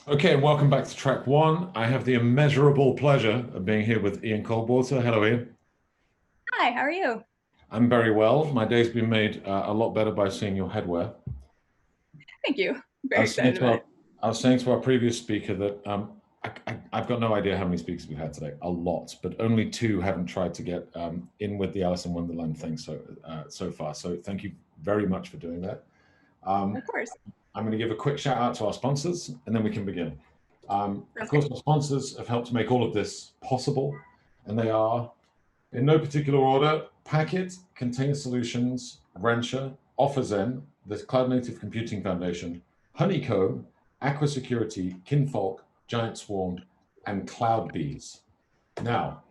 Okay, and welcome back to track one. I have the immeasurable pleasure of being here with Ian Coldwater. Hello, Ian. Hi, how are you? I'm very well. My day's been made a lot better by seeing your headwear. Thank you. I'm I very was saying excited to about our, it. I was saying to our previous speaker that I've got no idea how many speakers we've had today. A lot, but only two haven't tried to get in with the Alice in Wonderland thing so far. So thank you very much for doing that. Um, Of course. I'm going to give a quick shout out to our sponsors, and then we can begin. Of Sounds course, great. our sponsors have helped make all of this possible, and they are, in no particular order, Packet, Container Solutions, Rancher, OfferZen, the Cloud Native Computing Foundation, Honeycomb, Aqua Security, Kinfolk, Giant Swarm, and CloudBees. Now,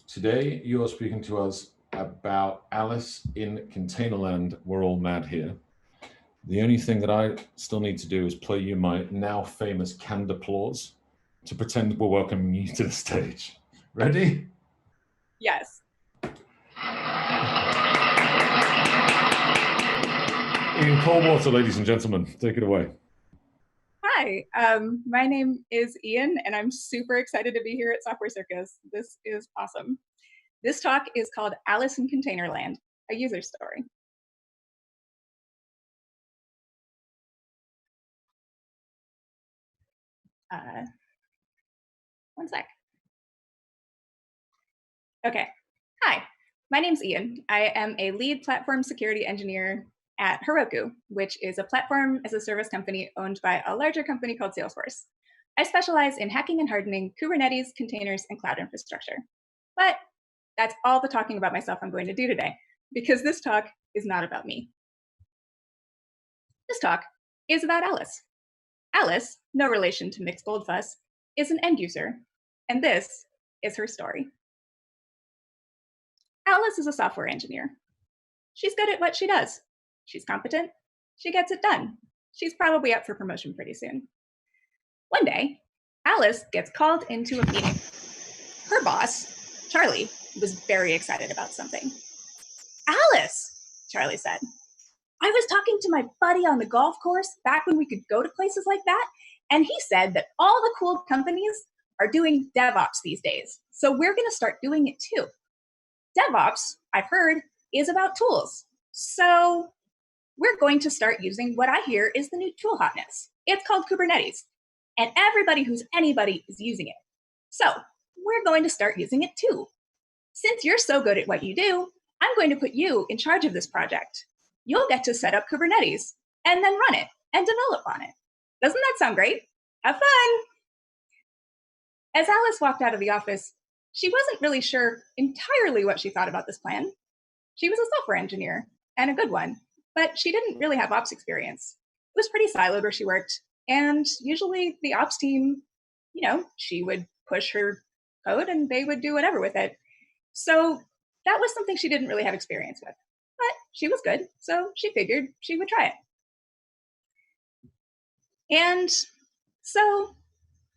today you are speaking to us about Alice in Containerland. We're all mad here. The only thing that I still need to do is play you my now famous canned applause to pretend we're welcoming you to the stage. Ready? Yes. Ian Coldwater, ladies and gentlemen, take it away. Hi, my name is Ian, and I'm super excited to be here at Software Circus. This is awesome. This talk is called Alice in Containerland, a user story. Uh, One sec. Okay. Hi, my name's Ian. I am a lead platform security engineer at Heroku, which is a platform as a service company owned by a larger company called Salesforce. I specialize in hacking and hardening Kubernetes, containers, and cloud infrastructure. But that's all the talking about myself I'm going to do today, because this talk is not about me. This talk is about Alice. Alice, no relation to Mix Goldfuss, is an end user, and this is her story. Alice is a software engineer. She's good at what she does. She's competent. She gets it done. She's probably up for promotion pretty soon. One day, Alice gets called into a meeting. Her boss, Charlie, was very excited about something. Alice, Charlie said, I was talking to my buddy on the golf course back when we could go to places like that, and he said that all the cool companies are doing DevOps these days. So we're going to start doing it too. DevOps, I've heard, is about tools. So we're going to start using what I hear is the new tool hotness. It's called Kubernetes, and everybody who's anybody is using it. So we're going to start using it too. Since you're so good at what you do, I'm going to put you in charge of this project. You'll get to set up Kubernetes and then run it and develop on it. Doesn't that sound great? Have fun! As Alice walked out of the office, she wasn't really sure entirely what she thought about this plan. She was a software engineer, and a good one, but she didn't really have ops experience. It was pretty siloed where she worked, and usually the ops team, she would push her code and they would do whatever with it. So that was something she didn't really have experience with. But she was good, so she figured she would try it. And so,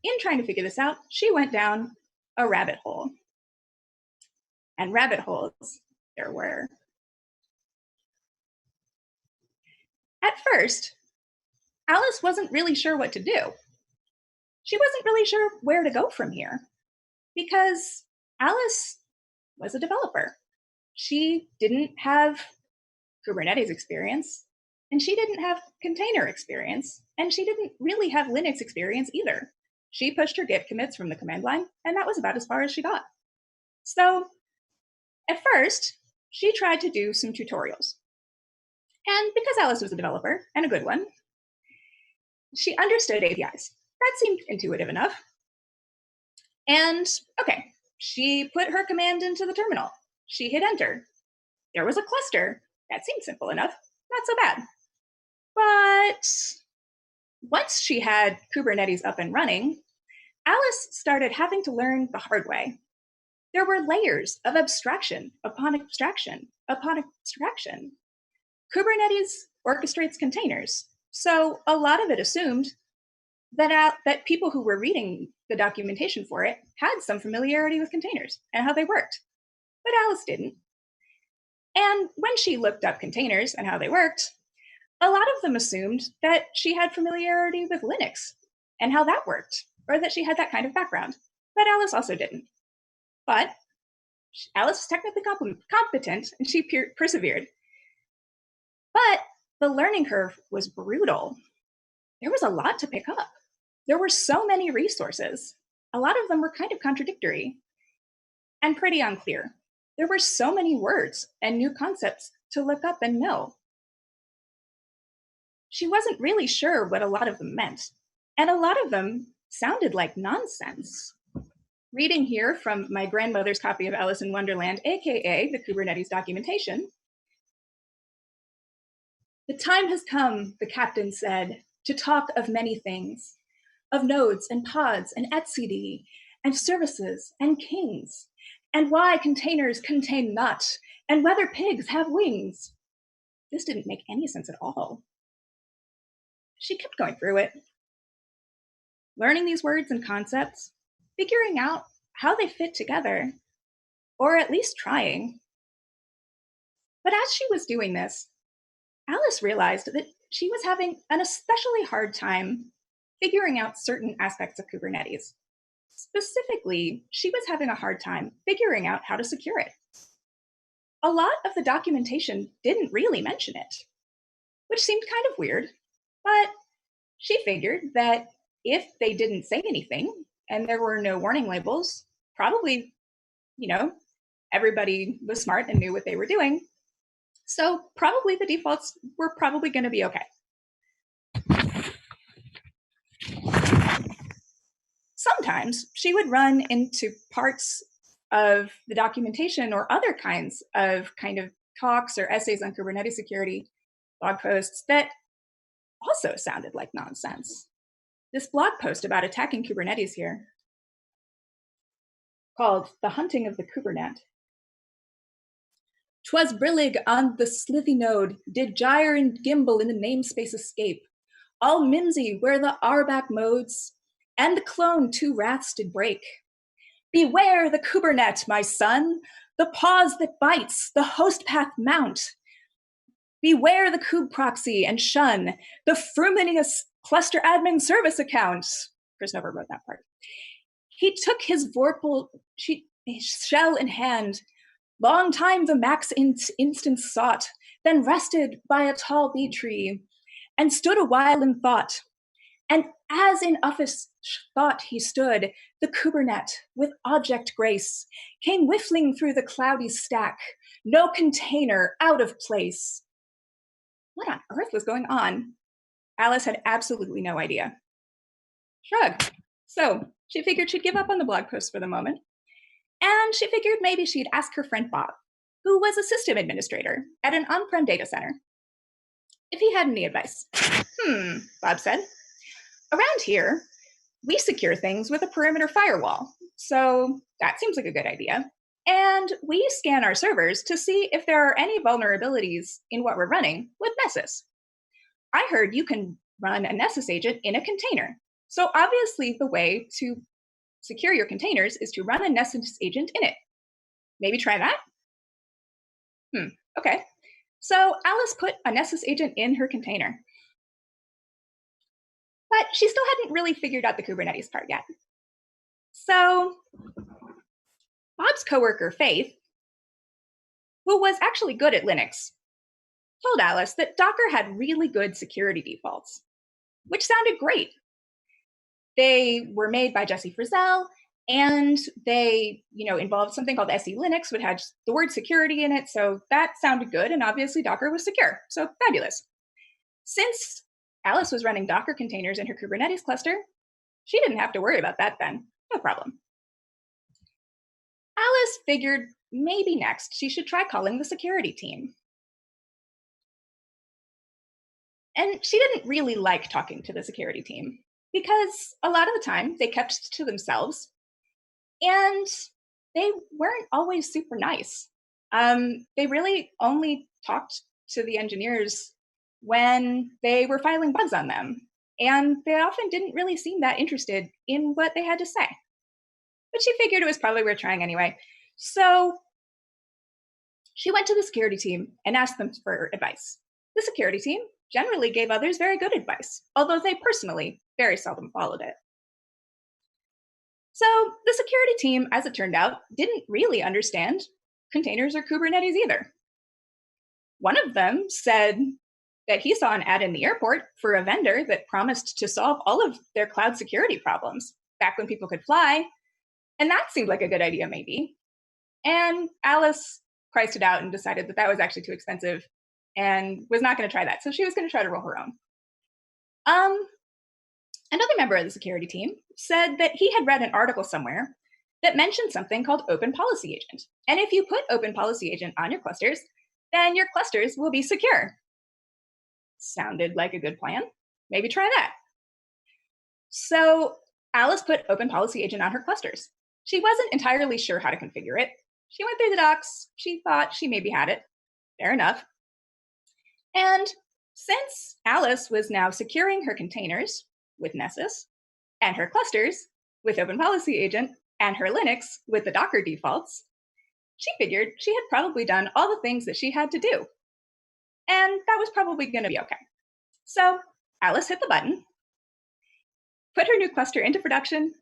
in trying to figure this out, she went down a rabbit hole. And rabbit holes there were. At first, Alice wasn't really sure what to do. She wasn't really sure where to go from here because Alice was a developer. She didn't have Kubernetes experience, and she didn't have container experience, and she didn't really have Linux experience either. She pushed her Git commits from the command line, and that was about as far as she got. So at first, she tried to do some tutorials. And because Alice was a developer, and a good one, she understood APIs. That seemed intuitive enough. And okay, she put her command into the terminal. She hit enter. There was a cluster. That seemed simple enough. Not so bad. But once she had Kubernetes up and running, Alice started having to learn the hard way. There were layers of abstraction upon abstraction upon abstraction. Kubernetes orchestrates containers, so a lot of it assumed that people who were reading the documentation for it had some familiarity with containers and how they worked. But Alice didn't. And when she looked up containers and how they worked, a lot of them assumed that she had familiarity with Linux. and how that worked, or that she had that kind of background. But Alice also didn't. But Alice was technically competent, and she persevered. But the learning curve was brutal. There was a lot to pick up. There were so many resources. A lot of them were kind of contradictory and pretty unclear. There were so many words and new concepts to look up and know. She wasn't really sure what a lot of them meant, and a lot of them sounded like nonsense. Reading here from my grandmother's copy of Alice in Wonderland, aka the Kubernetes Documentation. "The time has come," the captain said, "to talk of many things, of nodes and pods and etcd, and services and kings, and why containers contain not, and whether pigs have wings." This didn't make any sense at all. She kept going through it, learning these words and concepts, figuring out how they fit together, or at least trying. But as she was doing this, Alice realized that she was having an especially hard time figuring out certain aspects of Kubernetes. Specifically, she was having a hard time figuring out how to secure it. A lot of the documentation didn't really mention it, which seemed kind of weird, but she figured that if they didn't say anything and there were no warning labels, probably, everybody was smart and knew what they were doing. So probably the defaults were probably going to be okay. Sometimes she would run into parts of the documentation or other kinds of talks or essays on Kubernetes security, blog posts that also sounded like nonsense. This blog post about attacking Kubernetes here, called The Hunting of the Kubernet. "'Twas brillig on the slithy node, did gyre and gimble in the namespace escape, all mimsy where the RBAC modes, and the clone two wraths did break. Beware the Kubernet, my son, the pause that bites, the host path mount. Beware the kube proxy and shun the fruminous cluster admin service account." Chris Nover wrote that part. "He took his vorpal shell in hand, long time the max instance sought, then rested by a tall bee tree, and stood a while in thought. And as in uffish thought he stood, the Kubernet, with object grace, came whiffling through the cloudy stack, no container out of place." What on earth was going on? Alice had absolutely no idea. Shrug. So she figured she'd give up on the blog post for the moment, and she figured maybe she'd ask her friend Bob, who was a system administrator at an on-prem data center, if he had any advice. Bob said. "Around here, we secure things with a perimeter firewall, so that seems like a good idea. And we scan our servers to see if there are any vulnerabilities in what we're running with Nessus. I heard you can run a Nessus agent in a container. So obviously the way to secure your containers is to run a Nessus agent in it. Maybe try that?" Okay. So Alice put a Nessus agent in her container. But she still hadn't really figured out the Kubernetes part yet. So Bob's coworker, Faith, who was actually good at Linux, told Alice that Docker had really good security defaults, which sounded great. They were made by Jesse Frizzell, and they, involved something called SE Linux, which had the word security in it. So that sounded good, and obviously Docker was secure. So fabulous. Since Alice was running Docker containers in her Kubernetes cluster, she didn't have to worry about that then. No problem. Alice figured maybe next she should try calling the security team. And she didn't really like talking to the security team because a lot of the time they kept to themselves and they weren't always super nice. They really only talked to the engineers when they were filing bugs on them. And they often didn't really seem that interested in what they had to say. But she figured it was probably worth trying anyway. So she went to the security team and asked them for advice. The security team generally gave others very good advice, although they personally very seldom followed it. So the security team, as it turned out, didn't really understand containers or Kubernetes either. One of them said that he saw an ad in the airport for a vendor that promised to solve all of their cloud security problems back when people could fly, and that seemed like a good idea maybe. And Alice priced it out and decided that that was actually too expensive and was not going to try that. So she was going to try to roll her own. Another member of the security team said that he had read an article somewhere that mentioned something called Open Policy Agent. And if you put Open Policy Agent on your clusters, then your clusters will be secure. Sounded like a good plan. Maybe try that. So Alice put Open Policy Agent on her clusters. She wasn't entirely sure how to configure it. She went through the docs. She thought she maybe had it. Fair enough. And since Alice was now securing her containers with Nessus, and her clusters with Open Policy Agent, and her Linux with the Docker defaults, she figured she had probably done all the things that she had to do. And that was probably going to be okay. So Alice hit the button, put her new cluster into production,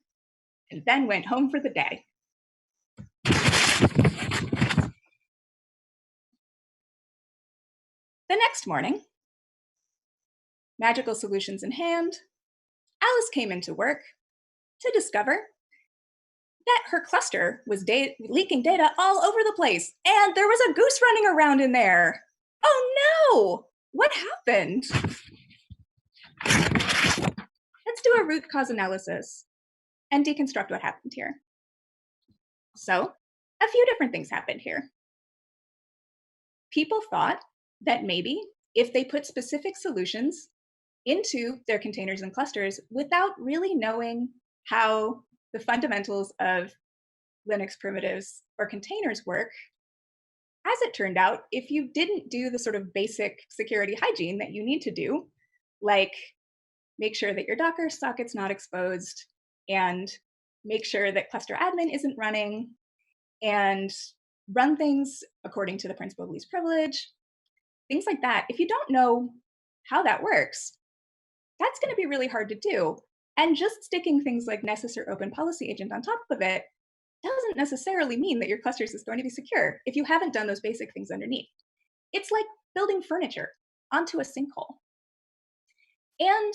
and then went home for the day. The next morning, magical solutions in hand, Alice came into work to discover that her cluster was leaking data all over the place, and there was a goose running around in there. Oh no! What happened? Let's do a root cause analysis and deconstruct what happened here. So, a few different things happened here. People thought that maybe if they put specific solutions into their containers and clusters without really knowing how the fundamentals of Linux primitives or containers work, as it turned out, if you didn't do the sort of basic security hygiene that you need to do, like make sure that your Docker socket's not exposed and make sure that cluster admin isn't running and run things according to the principle of least privilege, things like that, if you don't know how that works, that's going to be really hard to do. And just sticking things like Nessus or Open Policy Agent on top of it doesn't necessarily mean that your clusters is going to be secure if you haven't done those basic things underneath. It's like building furniture onto a sinkhole. And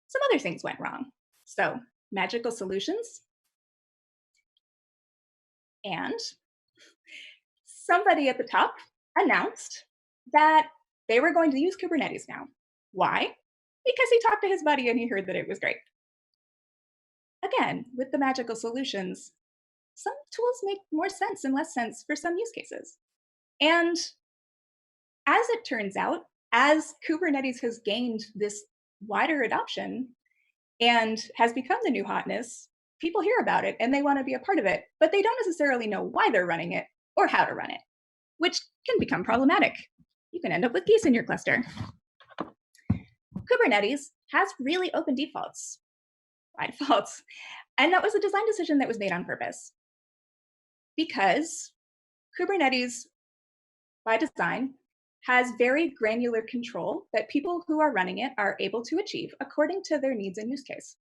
some other things went wrong. So magical solutions. And somebody at the top announced that they were going to use Kubernetes now. Why? Because he talked to his buddy and he heard that it was great. Again, with the magical solutions, some tools make more sense and less sense for some use cases. And as it turns out, as Kubernetes has gained this wider adoption and has become the new hotness, people hear about it and they want to be a part of it, but they don't necessarily know why they're running it or how to run it, which can become problematic. You can end up with geese in your cluster. Kubernetes has really open defaults by default. And that was a design decision that was made on purpose. Because Kubernetes, by design, has very granular control that people who are running it are able to achieve according to their needs and use case.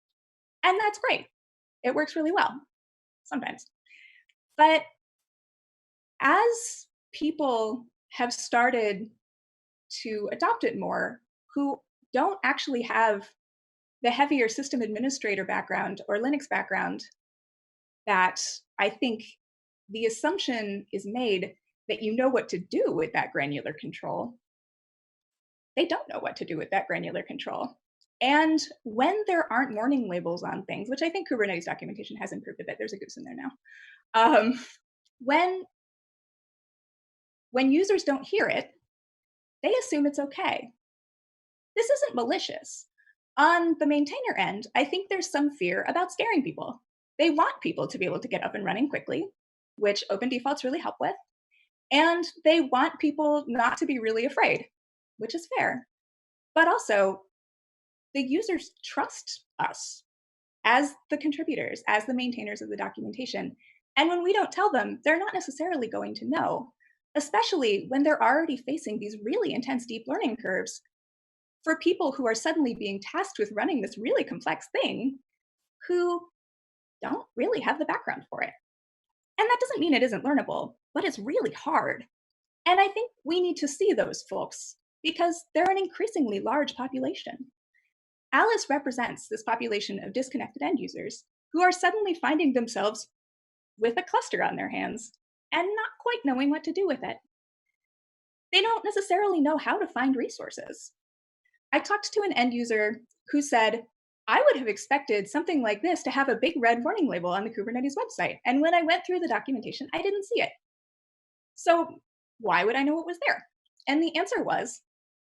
And that's great. It works really well, sometimes. But as people have started to adopt it more, who don't actually have the heavier system administrator background or Linux background, that I think the assumption is made that you know what to do with that granular control. They don't know what to do with that granular control. And when there aren't warning labels on things, which I think Kubernetes documentation has improved a bit, there's a goose in there now. When users don't hear it, they assume it's okay. This isn't malicious. On the maintainer end, I think there's some fear about scaring people. They want people to be able to get up and running quickly, which open defaults really help with. And they want people not to be really afraid, which is fair. But also, the users trust us as the contributors, as the maintainers of the documentation. And when we don't tell them, they're not necessarily going to know, especially when they're already facing these really intense deep learning curves for people who are suddenly being tasked with running this really complex thing who don't really have the background for it. And that doesn't mean it isn't learnable, but it's really hard. And I think we need to see those folks because they're an increasingly large population. Alice represents this population of disconnected end users who are suddenly finding themselves with a cluster on their hands and not quite knowing what to do with it. They don't necessarily know how to find resources. I talked to an end user who said, I would have expected something like this to have a big red warning label on the Kubernetes website. And when I went through the documentation, I didn't see it. So why would I know it was there? And the answer was,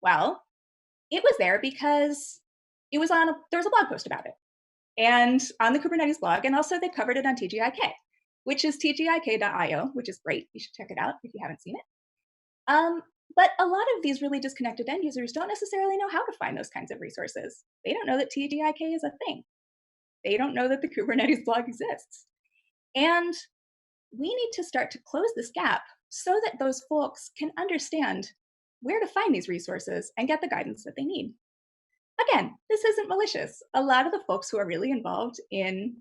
well, it was there because it was there was a blog post about it. And on the Kubernetes blog, and also they covered it on TGIK, which is tgik.io, which is great. You should check it out if you haven't seen it. But a lot of these really disconnected end users don't necessarily know how to find those kinds of resources. They don't know that TGIK is a thing. They don't know that the Kubernetes blog exists. And we need to start to close this gap so that those folks can understand where to find these resources and get the guidance that they need. Again, this isn't malicious. A lot of the folks who are really involved in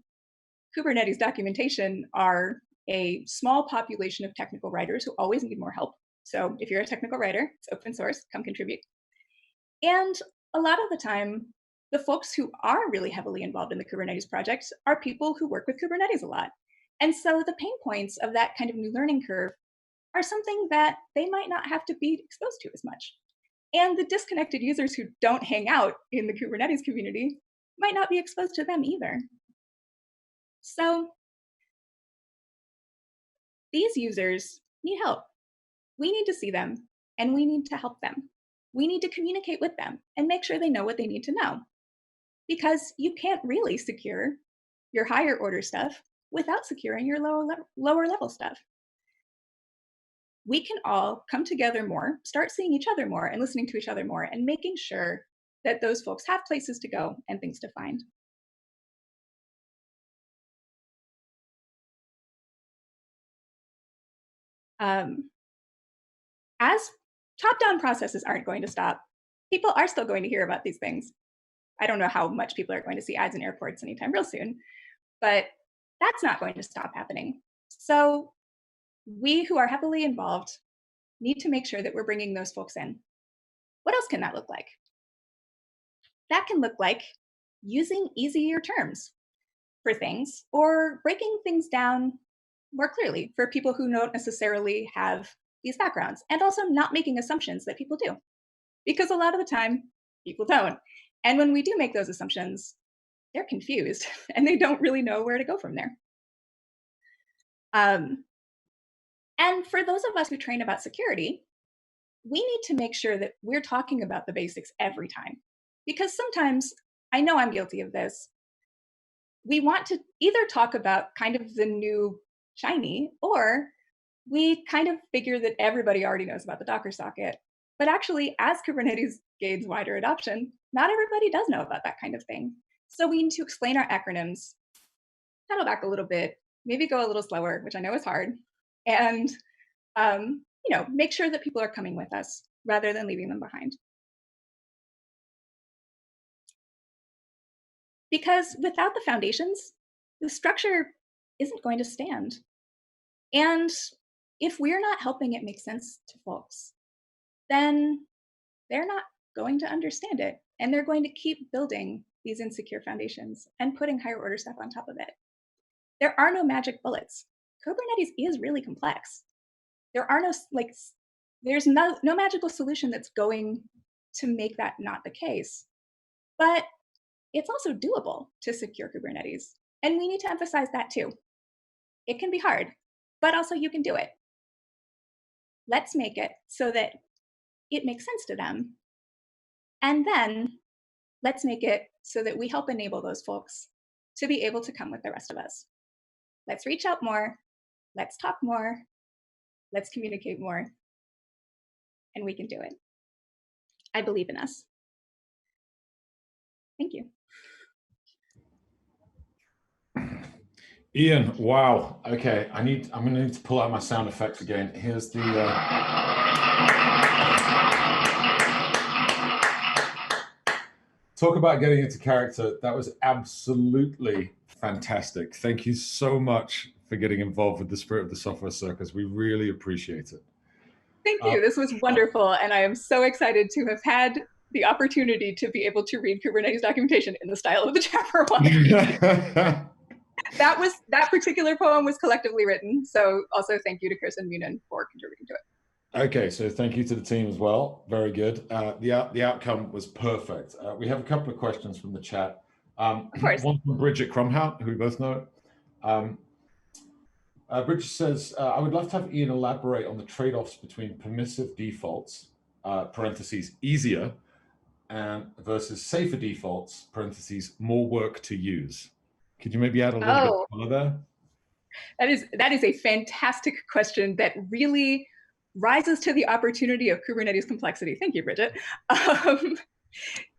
Kubernetes documentation are a small population of technical writers who always need more help. So if you're a technical writer, it's open source, come contribute. And a lot of the time, the folks who are really heavily involved in the Kubernetes project are people who work with Kubernetes a lot. And so the pain points of that kind of new learning curve are something that they might not have to be exposed to as much. And the disconnected users who don't hang out in the Kubernetes community might not be exposed to them either. So these users need help. We need to see them and we need to help them. We need to communicate with them and make sure they know what they need to know. Because you can't really secure your higher order stuff without securing your lower level stuff. We can all come together more, start seeing each other more and listening to each other more and making sure that those folks have places to go and things to find. As top-down processes aren't going to stop, people are still going to hear about these things. I don't know how much people are going to see ads in airports anytime real soon, but that's not going to stop happening. So we who are heavily involved need to make sure that we're bringing those folks in. What else can that look like? That can look like using easier terms for things or breaking things down more clearly for people who don't necessarily have these backgrounds, and also not making assumptions that people do, because a lot of the time people don't. And when we do make those assumptions, they're confused and they don't really know where to go from there. And for those of us who train about security, we need to make sure that we're talking about the basics every time, because sometimes, I know I'm guilty of this, we want to either talk about kind of the new shiny, or we kind of figure that everybody already knows about the Docker socket. But actually, as Kubernetes gains wider adoption, not everybody does know about that kind of thing. So we need to explain our acronyms, pedal back a little bit, maybe go a little slower, which I know is hard, and make sure that people are coming with us rather than leaving them behind. Because without the foundations, the structure isn't going to stand. And if we're not helping it make sense to folks, then they're not going to understand it. And they're going to keep building these insecure foundations and putting higher order stuff on top of it. There are no magic bullets. Kubernetes is really complex. There are there's no magical solution that's going to make that not the case. But it's also doable to secure Kubernetes. And we need to emphasize that too. It can be hard, but also you can do it. Let's make it so that it makes sense to them. And then let's make it so that we help enable those folks to be able to come with the rest of us. Let's reach out more. Let's talk more. Let's communicate more. And we can do it. I believe in us. Thank you. Ian, wow. Okay, I'm gonna need to pull out my sound effects again. Here's the Talk about getting into character. That was absolutely fantastic. Thank you so much for getting involved with the Spirit of the Software Circus. We really appreciate it. Thank you. This was wonderful. And I am so excited to have had the opportunity to be able to read Kubernetes documentation in the style of the chapter one. That particular poem was collectively written. So also thank you to Chris and Munin for contributing to it. Okay, so thank you to the team as well. Very good. The outcome was perfect. We have a couple of questions from the chat. Of course. One from Bridget Crumhout, who we both know. Bridget says, I would love to have Ian elaborate on the trade-offs between permissive defaults, parentheses, easier, and versus safer defaults, parentheses, more work to use. Could you maybe add a little bit of color there? That is a fantastic question that really rises to the opportunity of Kubernetes complexity. Thank you, Bridget.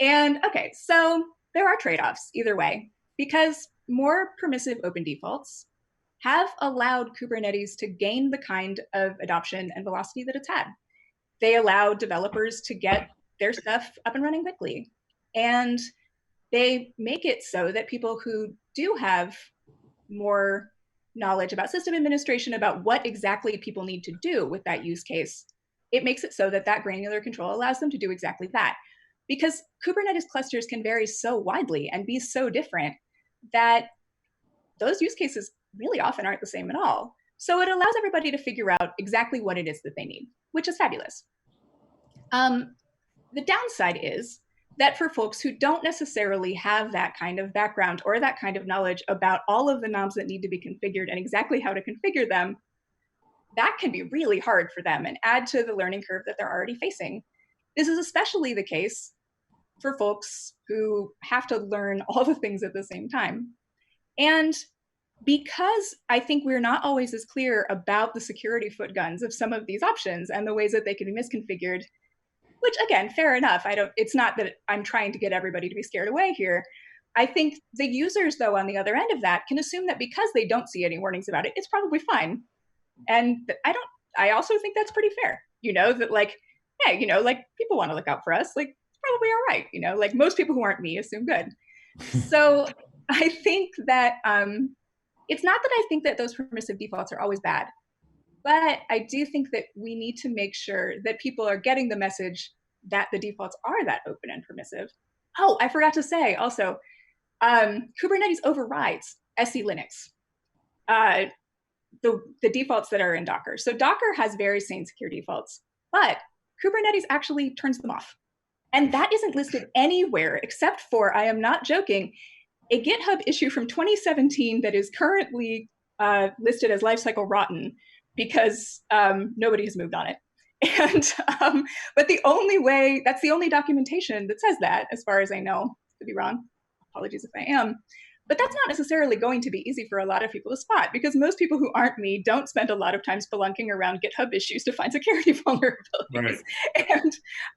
And okay, so there are trade-offs either way, because more permissive open defaults have allowed Kubernetes to gain the kind of adoption and velocity that it's had. They allow developers to get their stuff up and running quickly. And they make it so that people who do have more knowledge about system administration, about what exactly people need to do with that use case, it makes it so that that granular control allows them to do exactly that. Because Kubernetes clusters can vary so widely and be so different that those use cases really often aren't the same at all. So it allows everybody to figure out exactly what it is that they need, which is fabulous. The downside is that for folks who don't necessarily have that kind of background or that kind of knowledge about all of the knobs that need to be configured and exactly how to configure them, that can be really hard for them and add to the learning curve that they're already facing. This is especially the case for folks who have to learn all the things at the same time. And because I think we're not always as clear about the security foot guns of some of these options and the ways that they can be misconfigured, which again, fair enough. It's not that I'm trying to get everybody to be scared away here. I think the users, though, on the other end of that can assume that because they don't see any warnings about it, it's probably fine. And I also think that's pretty fair. That like, hey, like people want to look out for us. Like, it's probably all right. Like most people who aren't me assume good. So I think that it's not that I think that those permissive defaults are always bad, but I do think that we need to make sure that people are getting the message that the defaults are that open and permissive. Oh, I forgot to say also, Kubernetes overrides SE Linux, the defaults that are in Docker. So Docker has very sane secure defaults, but Kubernetes actually turns them off. And that isn't listed anywhere except for, I am not joking, a GitHub issue from 2017 that is currently listed as lifecycle rotten because nobody has moved on it. And but that's the only documentation that says that, as far as I know. Could be wrong. Apologies if I am. But that's not necessarily going to be easy for a lot of people to spot, because most people who aren't me don't spend a lot of time spelunking around GitHub issues to find security vulnerabilities.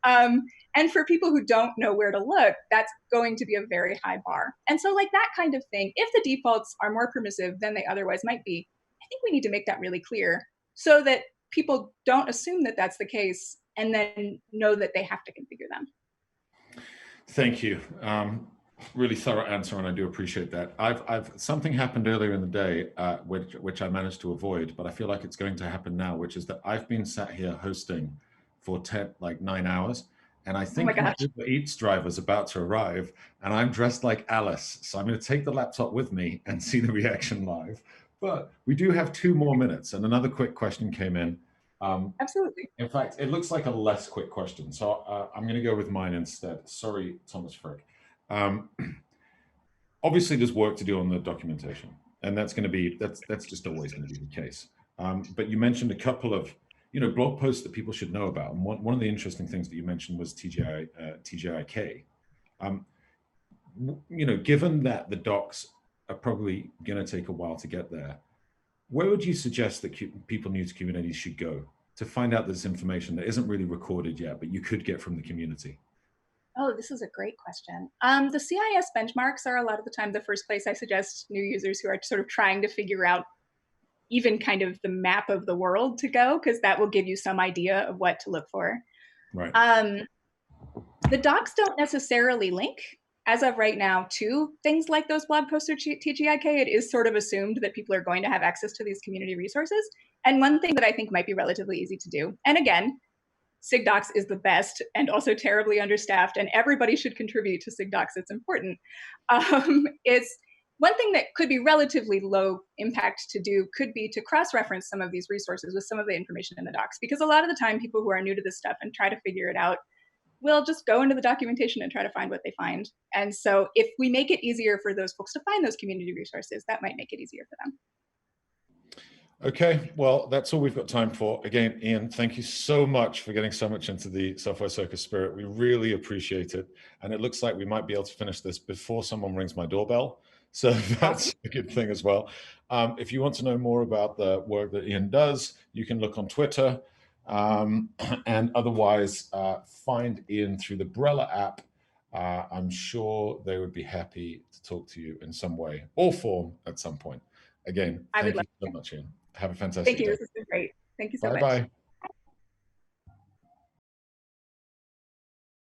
Right. And for people who don't know where to look, that's going to be a very high bar. And so like that kind of thing, if the defaults are more permissive than they otherwise might be, I think we need to make that really clear so that people don't assume that that's the case and then know that they have to configure them. Thank you. Really thorough answer, and I do appreciate that. Something happened earlier in the day, which I managed to avoid, but I feel like it's going to happen now, which is that I've been sat here hosting for 9 hours, and I think my Uber Eats driver's about to arrive, and I'm dressed like Alice, so I'm going to take the laptop with me and see the reaction live. But we do have 2 more minutes, and another quick question came in. Absolutely. In fact, it looks like a less quick question, so I'm going to go with mine instead. Sorry, Thomas Frick. Obviously, there's work to do on the documentation, and that's just always going to be the case. But you mentioned a couple of blog posts that people should know about, and one of the interesting things that you mentioned was TGIK. Given that the docs are probably going to take a while to get there, where would you suggest that people new to Kubernetes should go to find out this information that isn't really recorded yet, but you could get from the community? Oh, this is a great question. The CIS benchmarks are a lot of the time the first place I suggest new users who are sort of trying to figure out even kind of the map of the world to go, because that will give you some idea of what to look for. Right. The docs don't necessarily link as of right now, to things like those blog posts or TGIK, it is sort of assumed that people are going to have access to these community resources. And one thing that I think might be relatively easy to do, and again, SIGDocs is the best and also terribly understaffed, and everybody should contribute to SIGDocs. It's important. It's one thing that could be relatively low impact to do could be to cross-reference some of these resources with some of the information in the docs, because a lot of the time people who are new to this stuff and try to figure it out will just go into the documentation and try to find what they find. And so if we make it easier for those folks to find those community resources, that might make it easier for them. Okay, well, that's all we've got time for. Again, Ian, thank you so much for getting so much into the Software Circus spirit. We really appreciate it. And it looks like we might be able to finish this before someone rings my doorbell. So that's a good thing as well. If you want to know more about the work that Ian does, you can look on Twitter. And otherwise, find Ian through the Brella app. I'm sure they would be happy to talk to you in some way or form at some point. Again, thank you so much, Ian. Have a fantastic day. Thank you. This has been great. Thank you so much. Bye-bye.